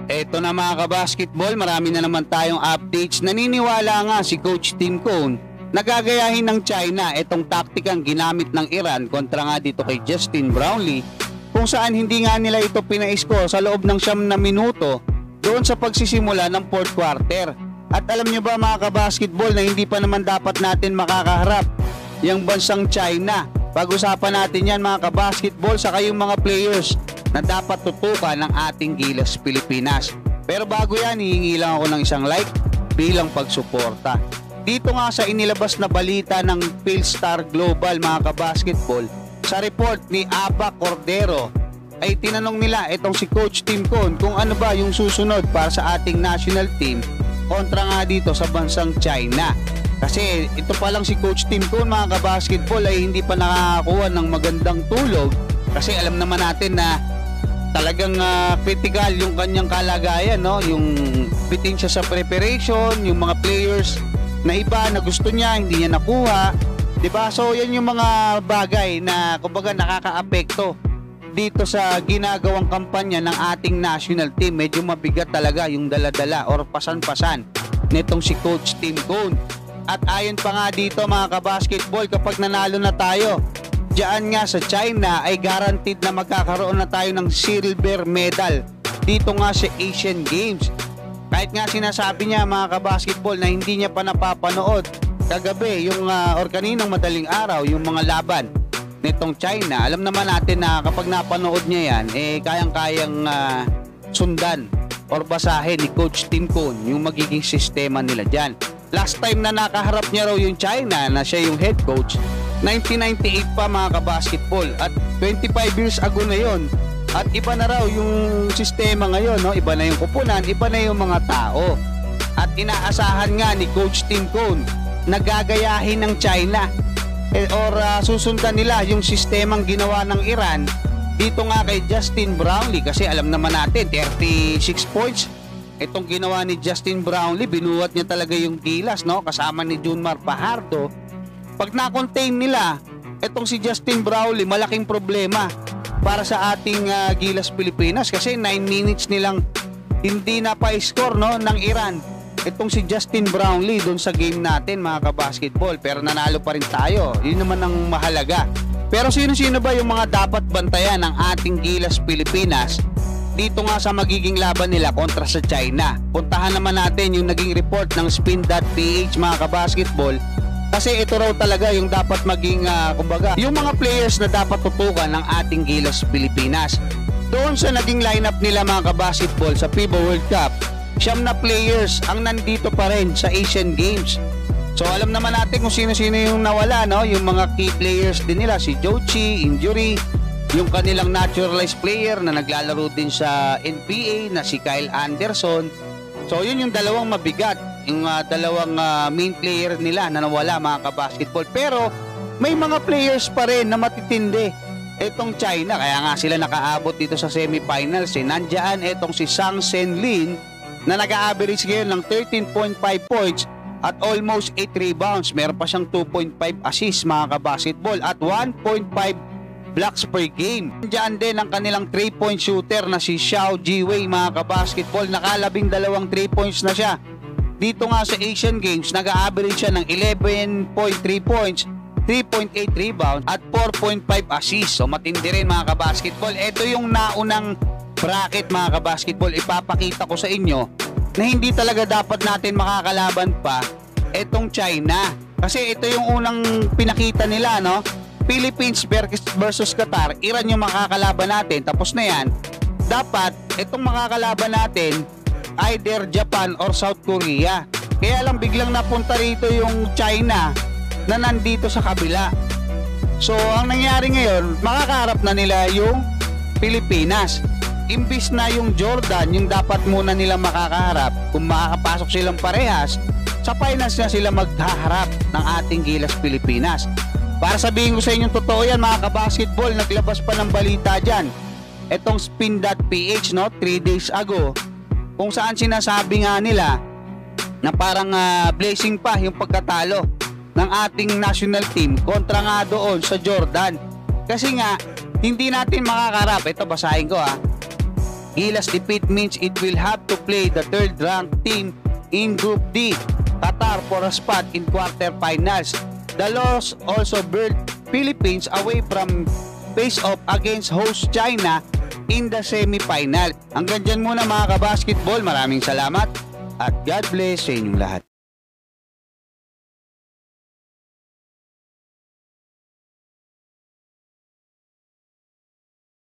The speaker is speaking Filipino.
Eto na mga kabasketball, marami na naman tayong updates. Naniniwala nga si Coach Tim Cone na gagayahin ng China itong taktikang ginamit ng Iran kontra nga dito kay Justin Brownlee, kung saan hindi nga nila ito pina-score sa loob ng 9 na minuto doon sa pagsisimula ng fourth quarter. At alam nyo ba mga kabasketball na hindi pa naman dapat natin makakaharap yung bansang China? Pag-usapan natin yan mga kabasketball sa kayong mga players na dapat tutukan ng ating Gilas Pilipinas. Pero bago yan, hihingi lang ako ng isang like bilang pagsuporta. Dito nga sa inilabas na balita ng Philstar Global mga kabasketball, sa report ni Aba Cordero ay tinanong nila itong si Coach Tim Cone kung ano ba yung susunod para sa ating national team kontra nga dito sa bansang China. Kasi ito pa lang si Coach Tim Cone mga kabasketball ay hindi pa nakakakuha ng magandang tulog, kasi alam naman natin na talagang critical yung kanyang kalagayan, no? Yung bitin siya sa preparation, yung mga players na iba na gusto niya hindi niya nakuha, 'di ba? So yan yung mga bagay na kumbaga nakakaapekto dito sa ginagawang kampanya ng ating national team. Medyo mabigat talaga yung dala-dala or pasan-pasan nitong si Coach Tim Cone. At ayon pa nga dito mga kabasketball, kapag nanalo na tayo diyan nga sa China ay guaranteed na magkakaroon na tayo ng silver medal dito nga sa Asian Games. Kahit nga sinasabi niya mga kabasketball na hindi niya pa napapanood kagabi yung or kaninang madaling araw yung mga laban nitong China. Alam naman natin na kapag napanood niya yan kayang-kayang sundan or basahin ni Coach Tim Cone yung magiging sistema nila dyan. Last time na nakaharap niya raw yung China na siya yung head coach, 1998 pa mga kabasketball, at 25 years ago na yon. At iba na raw yung sistema ngayon, no? Iba na yung kupunan, iba na yung mga tao. At inaasahan nga ni Coach Tim Cone na gagayahin ng China or susundan nila yung sistemang ginawa ng Iran dito nga kay Justin Brownlee. Kasi alam naman natin 36 points itong ginawa ni Justin Brownlee, binuhat niya talaga yung Gilas, no? Kasama ni Junmar Fajardo. Pag na-contain nila itong si Justin Brownlee, malaking problema para sa ating Gilas Pilipinas, kasi 9 minutes nilang hindi na pa-score, no, ng Iran itong si Justin Brownlee doon sa game natin mga kabasketball. Pero nanalo pa rin tayo, yun naman ang mahalaga. Pero sino-sino ba yung mga dapat bantayan ng ating Gilas Pilipinas dito nga sa magiging laban nila kontra sa China? Puntahan naman natin yung naging report ng Spin.ph mga kabasketball, kasi ito raw talaga yung dapat maging kumbaga yung mga players na dapat tutukan ng ating Gilas Pilipinas. Doon sa naging lineup nila mga kabasketball sa FIBA World Cup, 9 na players ang nandito pa rin sa Asian Games. So alam naman natin kung sino-sino yung nawala, no? Yung mga key players din nila, si Jochi, injury, yung kanilang naturalized player na naglalaro din sa NBA na si Kyle Anderson. So yun yung dalawang mabigat, yung dalawang main player nila na nawala mga kabasketball. Pero may mga players pa rin na matitindi itong China, kaya nga sila nakaabot dito sa semifinals. Nandiyan itong si Sang Senlin na nag-average ngayon ng 13.5 points at almost 8 rebounds. Meron pa siyang 2.5 assists mga kabasketball at 1.5 blocks per game. Diyan din ang kanilang 3-point shooter na si Xiao Jiwei mga kabasketball. Nakalabing 2 3 points na siya dito nga sa Asian Games. Nag-average siya ng 11.3 points, 3.8 rebounds at 4.5 assists. So matindi rin mga kabasketball. Ito yung naunang bracket mga kabasketball. Ipapakita ko sa inyo na hindi talaga dapat natin makakalaban pa itong China, kasi ito yung unang pinakita nila, no? Philippines versus Qatar, Iran yung makakalaban natin, tapos na yan. Dapat itong makakalaban natin either Japan or South Korea. Kaya lang biglang napunta rito yung China na nandito sa kabila. So ang nangyari ngayon, makakaharap na nila yung Pilipinas. Imbis na yung Jordan yung dapat muna nila makakaharap, kung makakapasok silang parehas, sa finals na sila maghaharap ng ating Gilas Pilipinas. Para sabihin ko sa inyong totoo yan mga kabasketball, naglabas pa ng balita dyan itong Spin.ph, no, 3 days ago, kung saan sinasabi nga nila na parang blessing pa yung pagkatalo ng ating national team kontra nga doon sa Jordan. Kasi nga hindi natin makakarap, ito basahin ko Gilas defeat means it will have to play the third-ranked team in Group D, Qatar, for a spot in quarterfinals. The loss also burned Philippines away from face-off against host China in the semi-final. Hanggang dyan muna mga kabasketball. Maraming salamat at God bless sa inyong lahat.